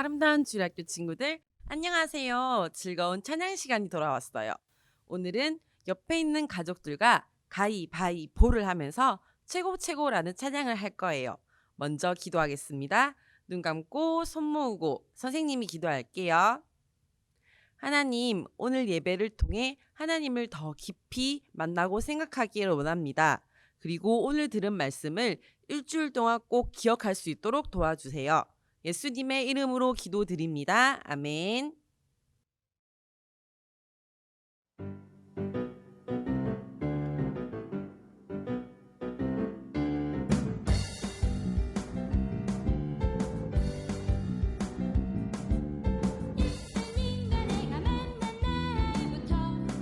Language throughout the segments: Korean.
아름다운 주일학교 친구들, 안녕하세요. 즐거운 찬양 시간이 돌아왔어요. 오늘은 옆에 있는 가족들과 가위바위보를 하면서 최고 최고라는 찬양을 할 거예요. 먼저 기도하겠습니다. 눈 감고 손 모으고 선생님이 기도할게요. 하나님, 오늘 예배를 통해 하나님을 더 깊이 만나고 생각하기를 원합니다. 그리고 오늘 들은 말씀을 일주일 동안 꼭 기억할 수 있도록 도와주세요. 예수님의 이름으로 기도드립니다. 아멘. 예수님과 내가 만난 날부터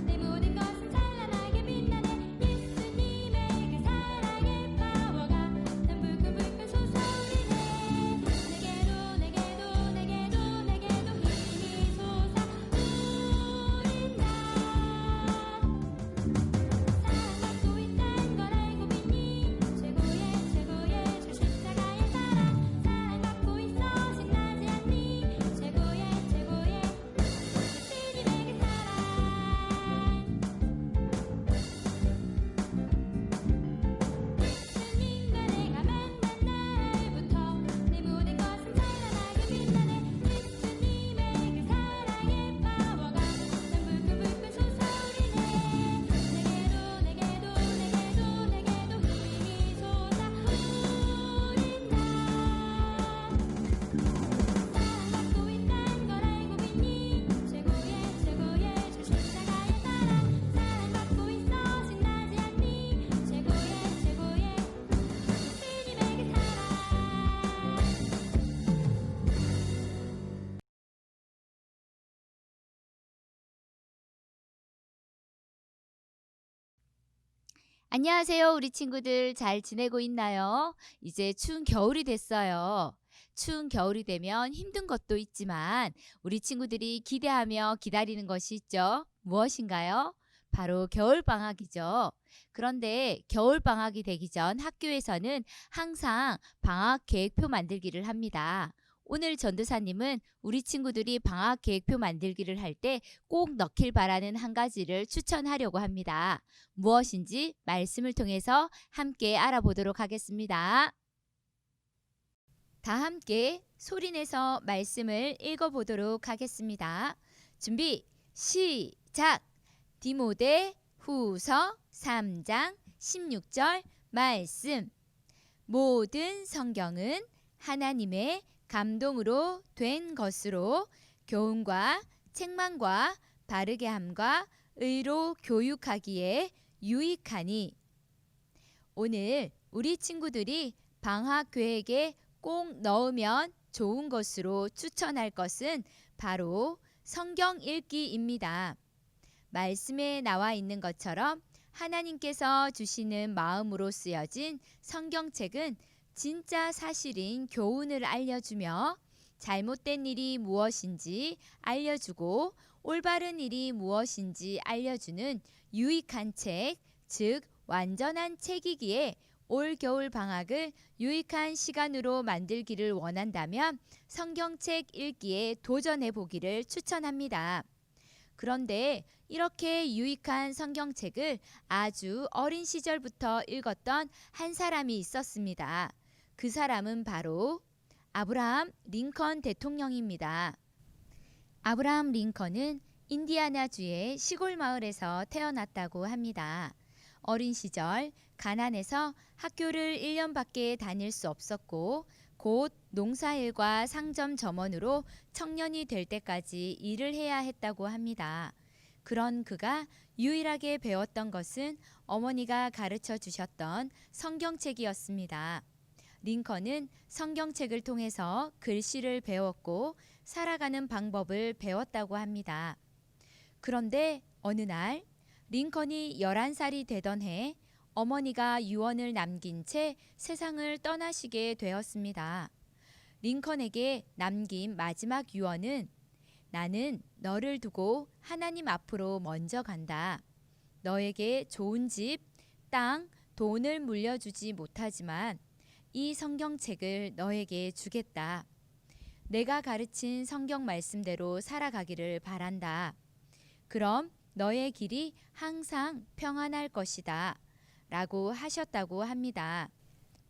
내 모든 것은 찬란하게 빛나네. 예수님의 그 사랑의 파워가 난 불끈불끈 솟아오르네. 내게도 힘이 솟아오른다. 사랑받고 있단 걸 알고 믿니? 최고의 주 십자가의 사랑. 사랑받고 있어 신나지 않니? 최고의 주님의 그 사랑. 예수님과 내가 만난 날부터 내 모든 것은 찬란하게 빛나네. 예수님의 그 사랑의 파워가 난 불끈불끈 솟아오르네. 내게도 힘이 솟아오른다. 사랑받고 있단 걸 알고 믿니? 최고의 주 십자가의 사랑. 사랑받고 있어 신나지 않니? 최고의 주님의 그 사랑. 안녕하세요, 우리 친구들 잘 지내고 있나요? 이제 추운 겨울이 됐어요. 추운 겨울이 되면 힘든 것도 있지만 우리 친구들이 기대하며 기다리는 것이 있죠. 무엇인가요? 바로 겨울방학이죠. 그런데 겨울방학이 되기 전 학교에서는 항상 방학 계획표 만들기를 합니다. 오늘 전도사님은 우리 친구들이 방학 계획표 만들기를 할 때 꼭 넣길 바라는 한 가지를 추천하려고 합니다. 무엇인지 말씀을 통해서 함께 알아보도록 하겠습니다. 다 함께 소리내서 말씀을 읽어보도록 하겠습니다. 준비, 시작! 디모데 후서 3장 16절 말씀. 모든 성경은 하나님의 감동으로 된 것으로 교훈과 책망과 바르게 함과 의로 교육하기에 유익하니. 오늘 우리 친구들이 방학 계획에 꼭 넣으면 좋은 것으로 추천할 것은 바로 성경 읽기입니다. 말씀에 나와 있는 것처럼 하나님께서 주시는 마음으로 쓰여진 성경책은 진짜 사실인 교훈을 알려주며 잘못된 일이 무엇인지 알려주고 올바른 일이 무엇인지 알려주는 유익한 책, 즉 완전한 책이기에 올 겨울 방학을 유익한 시간으로 만들기를 원한다면 성경책 읽기에 도전해 보기를 추천합니다. 그런데 이렇게 유익한 성경책을 아주 어린 시절부터 읽었던 한 사람이 있었습니다. 그 사람은 바로 아브라함 링컨 대통령입니다. 아브라함 링컨은 인디아나주의 시골 마을에서 태어났다고 합니다. 어린 시절 가난해서 학교를 1년밖에 다닐 수 없었고 곧 농사일과 상점 점원으로 청년이 될 때까지 일을 해야 했다고 합니다. 그런 그가 유일하게 배웠던 것은 어머니가 가르쳐 주셨던 성경책이었습니다. 링컨은 성경책을 통해서 글씨를 배웠고 살아가는 방법을 배웠다고 합니다. 그런데 어느 날 링컨이 11살이 되던 해 어머니가 유언을 남긴 채 세상을 떠나시게 되었습니다. 링컨에게 남긴 마지막 유언은 나는 너를 두고 하나님 앞으로 먼저 간다. 너에게 좋은 집, 땅, 돈을 물려주지 못하지만 이 성경책을 너에게 주겠다. 내가 가르친 성경 말씀대로 살아가기를 바란다. 그럼 너의 길이 항상 평안할 것이다. 라고 하셨다고 합니다.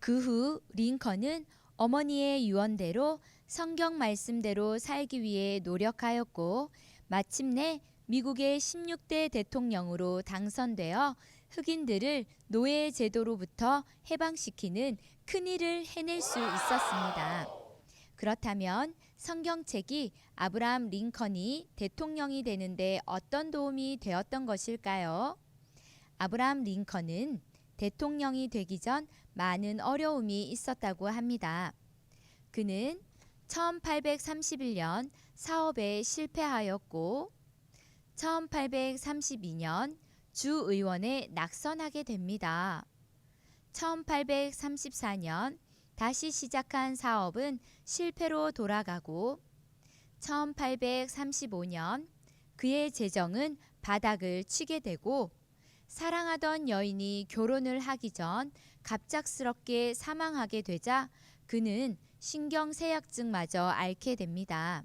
그 후 링컨은 어머니의 유언대로 성경 말씀대로 살기 위해 노력하였고 마침내 미국의 16대 대통령으로 당선되어 흑인들을 노예 제도로부터 해방시키는 큰일을 해낼 수 있었습니다. 그렇다면 성경책이 아브라함 링컨이 대통령이 되는데 어떤 도움이 되었던 것일까요? 아브라함 링컨은 대통령이 되기 전 많은 어려움이 있었다고 합니다. 그는 1831년 사업에 실패하였고 1832년 주의원에 낙선하게 됩니다. 1834년 다시 시작한 사업은 실패로 돌아가고 1835년 그의 재정은 바닥을 치게 되고 사랑하던 여인이 결혼을 하기 전 갑작스럽게 사망하게 되자 그는 신경쇠약증마저 앓게 됩니다.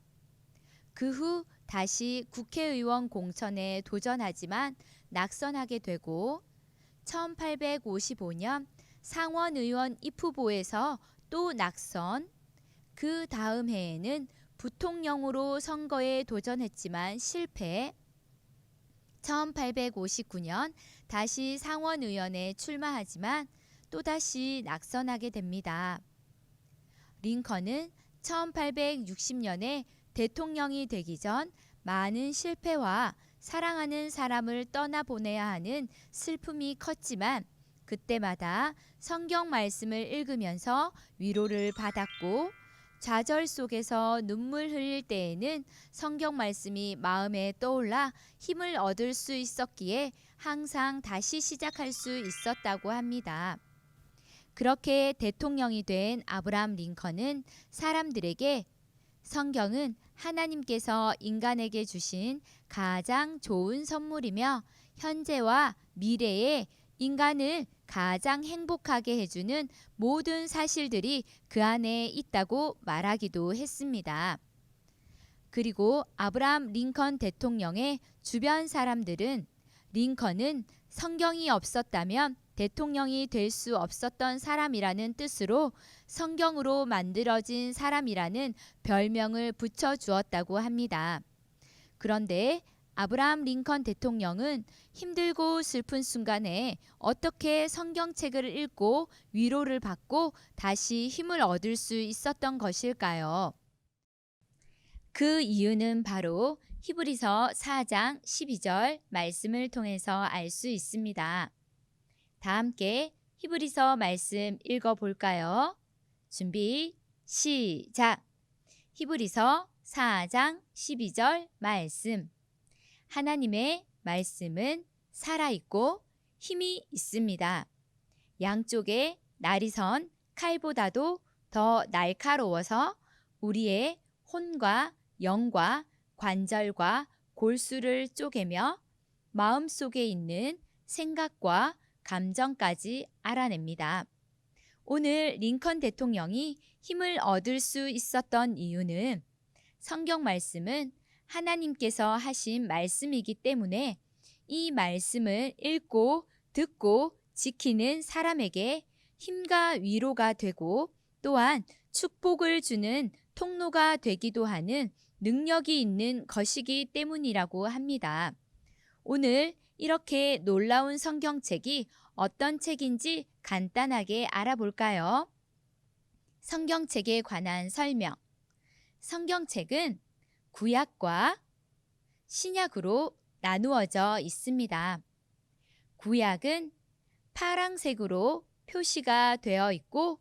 그 후 다시 국회의원 공천에 도전하지만 낙선하게 되고 1855년 상원의원 입후보에서 또 낙선, 그 다음 해에는 부통령으로 선거에 도전했지만 실패, 1859년 다시 상원의원에 출마하지만 또다시 낙선하게 됩니다. 링컨은 1860년에 대통령이 되기 전 많은 실패와 사랑하는 사람을 떠나보내야 하는 슬픔이 컸지만 그때마다 성경 말씀을 읽으면서 위로를 받았고 좌절 속에서 눈물 흘릴 때에는 성경 말씀이 마음에 떠올라 힘을 얻을 수 있었기에 항상 다시 시작할 수 있었다고 합니다. 그렇게 대통령이 된 아브라함 링컨은 사람들에게 성경은 하나님께서 인간에게 주신 가장 좋은 선물이며 현재와 미래에 인간을 가장 행복하게 해주는 모든 사실들이 그 안에 있다고 말하기도 했습니다. 그리고 아브라함 링컨 대통령의 주변 사람들은 링컨은 성경이 없었다면 대통령이 될 수 없었던 사람이라는 뜻으로 성경으로 만들어진 사람이라는 별명을 붙여주었다고 합니다. 그런데 아브라함 링컨 대통령은 힘들고 슬픈 순간에 어떻게 성경책을 읽고 위로를 받고 다시 힘을 얻을 수 있었던 것일까요? 그 이유는 바로 히브리서 4장 12절 말씀을 통해서 알 수 있습니다. 다 함께 히브리서 말씀 읽어볼까요? 준비, 시작! 히브리서 4장 12절 말씀. 하나님의 말씀은 살아있고 힘이 있습니다. 양쪽에 날이 선 칼보다도 더 날카로워서 우리의 혼과 영과 관절과 골수를 쪼개며 마음속에 있는 생각과 감정까지 알아냅니다. 오늘 링컨 대통령이 힘을 얻을 수 있었던 이유는 성경 말씀은 하나님께서 하신 말씀이기 때문에 이 말씀을 읽고 듣고 지키는 사람에게 힘과 위로가 되고 또한 축복을 주는 통로가 되기도 하는 능력이 있는 것이기 때문이라고 합니다. 오늘 이렇게 놀라운 성경책이 어떤 책인지 간단하게 알아볼까요? 성경책에 관한 설명. 성경책은 구약과 신약으로 나누어져 있습니다. 구약은 파랑색으로 표시가 되어 있고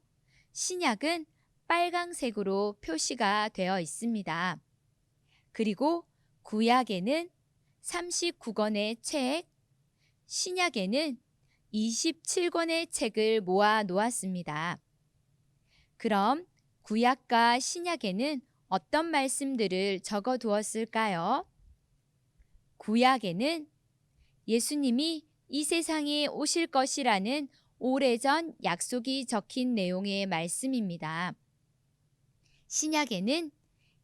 신약은 빨강색으로 표시가 되어 있습니다. 그리고 구약에는 39권의 책, 신약에는 27권의 책을 모아 놓았습니다. 그럼 구약과 신약에는 어떤 말씀들을 적어 두었을까요? 구약에는 예수님이 이 세상에 오실 것이라는 오래전 약속이 적힌 내용의 말씀입니다. 신약에는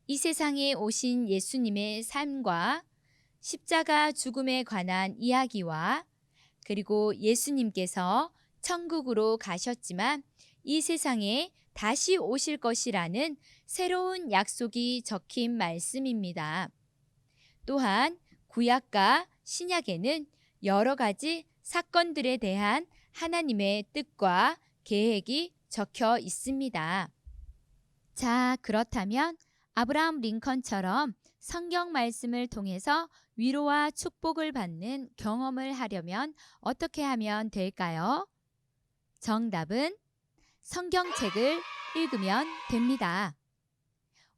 이 세상에 오신 예수님의 삶과 십자가 죽음에 관한 이야기와 그리고 예수님께서 천국으로 가셨지만 이 세상에 다시 오실 것이라는 새로운 약속이 적힌 말씀입니다. 또한 구약과 신약에는 여러 가지 사건들에 대한 하나님의 뜻과 계획이 적혀 있습니다. 자, 그렇다면 아브라함 링컨처럼 성경 말씀을 통해서 위로와 축복을 받는 경험을 하려면 어떻게 하면 될까요? 정답은 성경책을 읽으면 됩니다.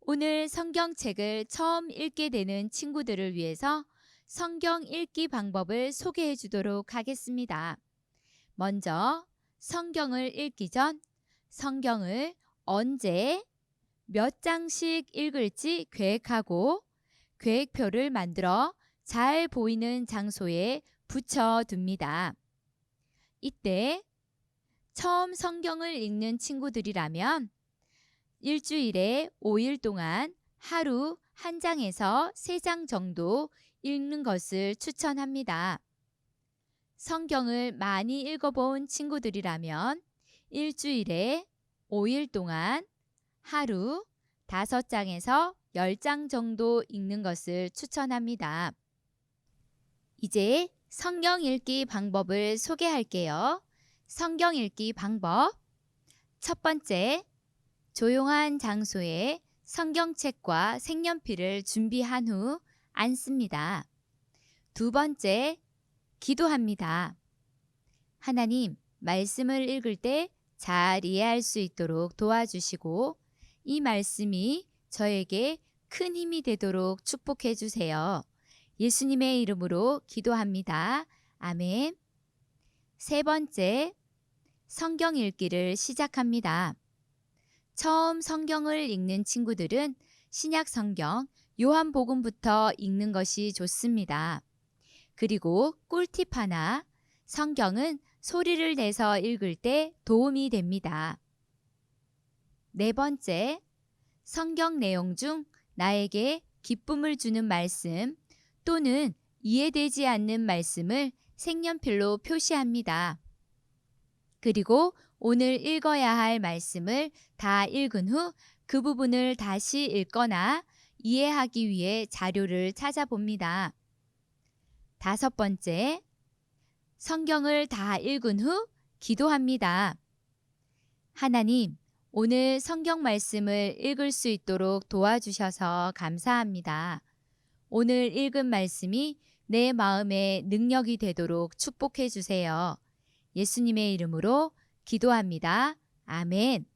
오늘 성경책을 처음 읽게 되는 친구들을 위해서 성경 읽기 방법을 소개해 주도록 하겠습니다. 먼저 성경을 읽기 전 성경을 언제 몇 장씩 읽을지 계획하고 계획표를 만들어 잘 보이는 장소에 붙여둡니다. 이때 처음 성경을 읽는 친구들이라면 일주일에 5일 동안 하루 1장에서 3장 정도 읽는 것을 추천합니다. 성경을 많이 읽어본 친구들이라면 일주일에 5일 동안 하루 5장에서 10장 정도 읽는 것을 추천합니다. 이제 성경 읽기 방법을 소개할게요. 성경 읽기 방법. 첫 번째, 조용한 장소에 성경책과 색연필을 준비한 후 앉습니다. 두 번째, 기도합니다. 하나님, 말씀을 읽을 때 잘 이해할 수 있도록 도와주시고 이 말씀이 저에게 큰 힘이 되도록 축복해 주세요. 예수님의 이름으로 기도합니다. 아멘. 세 번째, 성경 읽기를 시작합니다. 처음 성경을 읽는 친구들은 신약 성경 요한복음부터 읽는 것이 좋습니다. 그리고 꿀팁 하나, 성경은 소리를 내서 읽을 때 도움이 됩니다. 네 번째, 성경 내용 중 나에게 기쁨을 주는 말씀 또는 이해되지 않는 말씀을 색연필로 표시합니다. 그리고 오늘 읽어야 할 말씀을 다 읽은 후 그 부분을 다시 읽거나 이해하기 위해 자료를 찾아봅니다. 다섯 번째, 성경을 다 읽은 후 기도합니다. 하나님, 오늘 성경 말씀을 읽을 수 있도록 도와주셔서 감사합니다. 오늘 읽은 말씀이 내 마음에 능력이 되도록 축복해 주세요. 예수님의 이름으로 기도합니다. 아멘.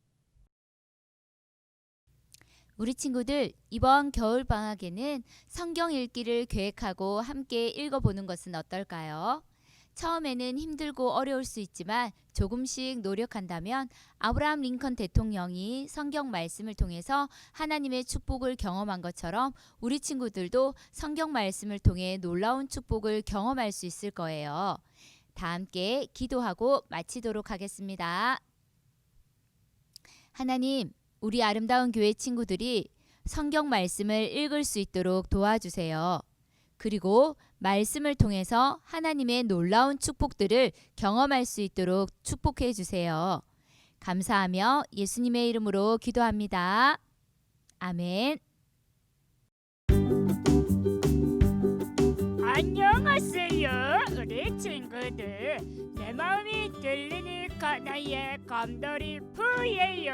우리 친구들, 이번 겨울방학에는 성경 읽기를 계획하고 함께 읽어보는 것은 어떨까요? 처음에는 힘들고 어려울 수 있지만 조금씩 노력한다면 아브라함 링컨 대통령이 성경 말씀을 통해서 하나님의 축복을 경험한 것처럼 우리 친구들도 성경 말씀을 통해 놀라운 축복을 경험할 수 있을 거예요. 다 함께 기도하고 마치도록 하겠습니다. 하나님, 우리 아름다운 교회 친구들이 성경 말씀을 읽을 수 있도록 도와주세요. 그리고 말씀을 통해서 하나님의 놀라운 축복들을 경험할 수 있도록 축복해 주세요. 감사하며 예수님의 이름으로 기도합니다. 아멘. 안녕하세요, 우리 친구들. 내 마음이 들리는 가나의 감돌이 푸예요.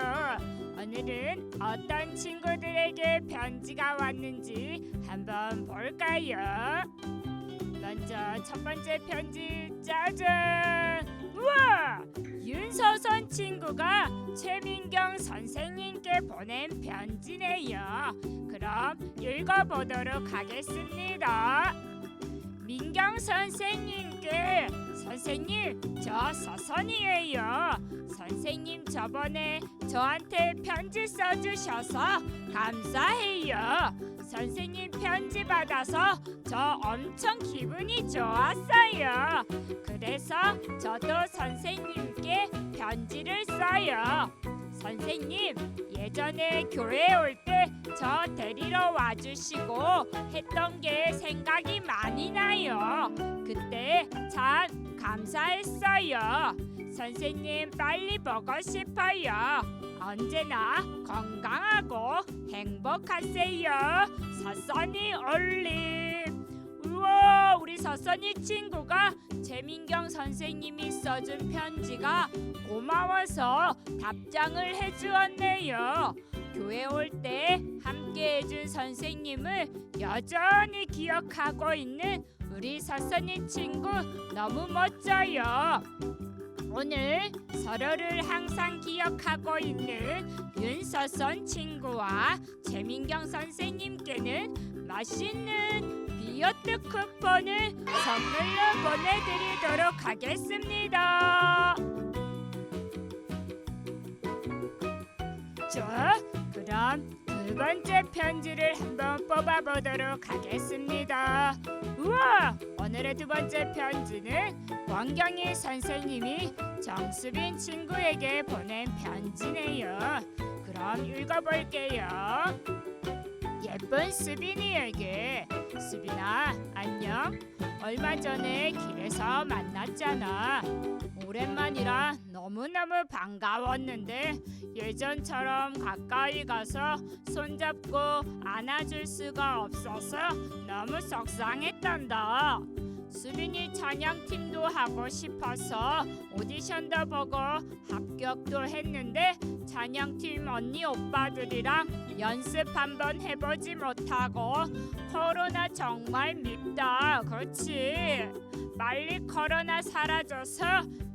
오늘은 어떤 친구들에게 편지가 왔는지 한번 볼까요? 먼저 첫 번째 편지, 짜잔! 우와! 윤서선 친구가 최민경 선생님께 보낸 편지네요. 그럼 읽어보도록 하겠습니다. 민경 선생님께, 선생님, 저 서선이에요. 선생님 저번에 저한테 편지 써주셔서 감사해요. 선생님 편지 받아서 저 엄청 기분이 좋았어요. 그래서 저도 선생님께 편지를 써요. 선생님, 예전에 교회에 올 때 저 데리러 봐주시고 했던 게 생각이 많이 나요. 그때 참 감사했어요. 선생님 빨리 보고 싶어요. 언제나 건강하고 행복하세요. 서선이 올림. 우와, 우리 서선이 친구가 재민경 선생님이 써준 편지가 고마워서 답장을 해주었네요. 교회 올 때 함께 해준 선생님을 여전히 기억하고 있는 우리 서선이 친구 너무 멋져요. 오늘 서로를 항상 기억하고 있는 윤서선 친구와 재민경 선생님께는 맛있는 비오트 쿠폰을 선물로 보내드리도록 하겠습니다. 자, 그럼 두 번째 편지를 한번 뽑아보도록 하겠습니다. 우와! 오늘의 두 번째 편지는 원경희 선생님이 정수빈 친구에게 보낸 편지네요. 그럼 읽어볼게요. 예쁜 수빈이에게. 수빈아, 안녕. 얼마 전에 길에서 만났잖아. 오랜만이라 너무너무 반가웠는데 예전처럼 가까이 가서 손잡고 안아줄 수가 없어서 너무 속상했단다. 수빈이 찬양팀도 하고 싶어서 오디션도 보고 합격도 했는데 찬양팀 언니 오빠들이랑 연습 한번 해보지 못하고 코로나 정말 밉다. 그렇지? 빨리 코로나 사라져서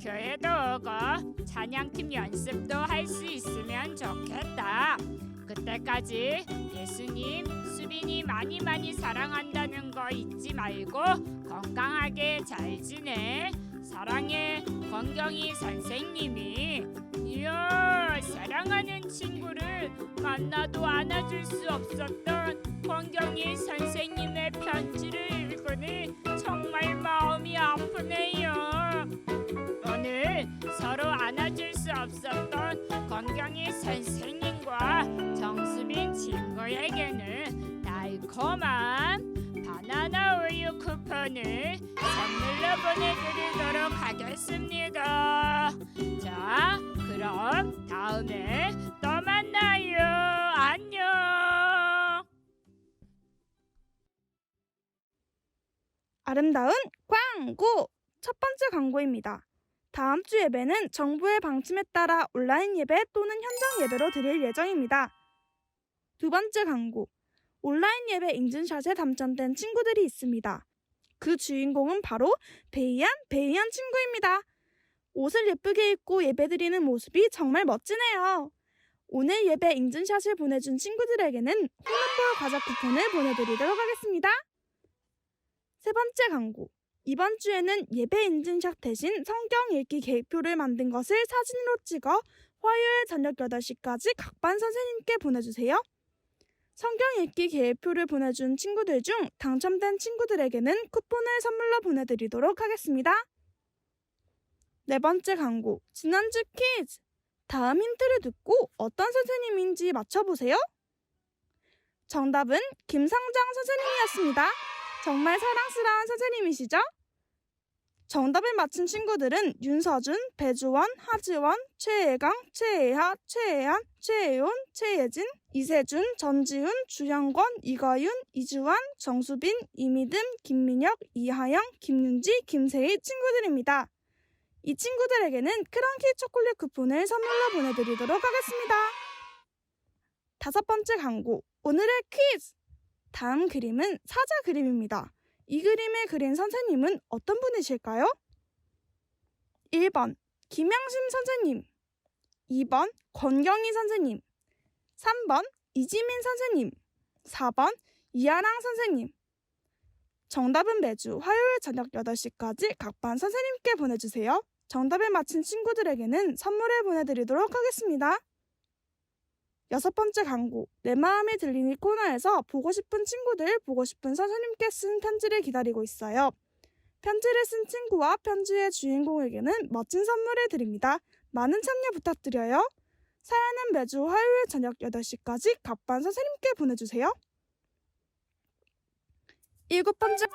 교회도 오고 찬양팀 연습도 할 수 있으면 좋겠다. 그때까지 예수님, 수빈이 많이 사랑한다는 거 잊지 말고 건강하게 잘 지내. 사랑해, 권경희 선생님이. 이야, 사랑하는 친구를 만나도 안아줄 수 없었던 권경희 선생님의 편지를 읽으니 정말 마음이 아프네요. 오늘 서로 안아줄 수 없었던 권경희 선생님과 정수빈 친구에게는 달콤한 바나나 우유 쿠폰을 선물로 보내드리도록 하겠습니다. 자, 그럼 다음에 또 만나요. 안녕. 아름다운 광고! 첫 번째 광고입니다. 다음 주 예배는 정부의 방침에 따라 온라인 예배 또는 현장 예배로 드릴 예정입니다. 두 번째 광고. 온라인 예배 인증샷에 당첨된 친구들이 있습니다. 그 주인공은 바로 베이안 친구입니다. 옷을 예쁘게 입고 예배드리는 모습이 정말 멋지네요. 오늘 예배 인증샷을 보내준 친구들에게는 홈런볼 과자 쿠폰을 보내드리도록 하겠습니다. 세 번째 광고. 이번 주에는 예배 인증샷 대신 성경 읽기 계획표를 만든 것을 사진으로 찍어 화요일 저녁 8시까지 각 반 선생님께 보내주세요. 성경 읽기 계획표를 보내준 친구들 중 당첨된 친구들에게는 쿠폰을 선물로 보내드리도록 하겠습니다. 네 번째 광고. 지난주 퀴즈. 다음 힌트를 듣고 어떤 선생님인지 맞춰보세요. 정답은 김상장 선생님이었습니다. 정말 사랑스러운 선생님이시죠? 정답을 맞힌 친구들은 윤서준, 배주원, 하지원, 최혜강, 최혜하, 최혜한, 최혜온, 최예진, 이세준, 전지훈, 주형권, 이거윤, 이주환, 정수빈, 이미듬, 김민혁, 이하영, 김윤지, 김세희 친구들입니다. 이 친구들에게는 크런키 초콜릿 쿠폰을 선물로 보내드리도록 하겠습니다. 다섯 번째 광고. 오늘의 퀴즈! 다음 그림은 사자 그림입니다. 이 그림을 그린 선생님은 어떤 분이실까요? 1번 김양심 선생님, 2번 권경희 선생님, 3번 이지민 선생님, 4번 이하랑 선생님. 정답은 매주 화요일 저녁 8시까지 각 반 선생님께 보내주세요. 정답을 맞힌 친구들에게는 선물을 보내드리도록 하겠습니다. 여섯 번째 광고. 내 마음이 들리니 코너에서 보고 싶은 친구들, 보고 싶은 선생님께 쓴 편지를 기다리고 있어요. 편지를 쓴 친구와 편지의 주인공에게는 멋진 선물을 드립니다. 많은 참여 부탁드려요. 사연은 매주 화요일 저녁 8시까지 각 반 선생님께 보내주세요. 일곱 번째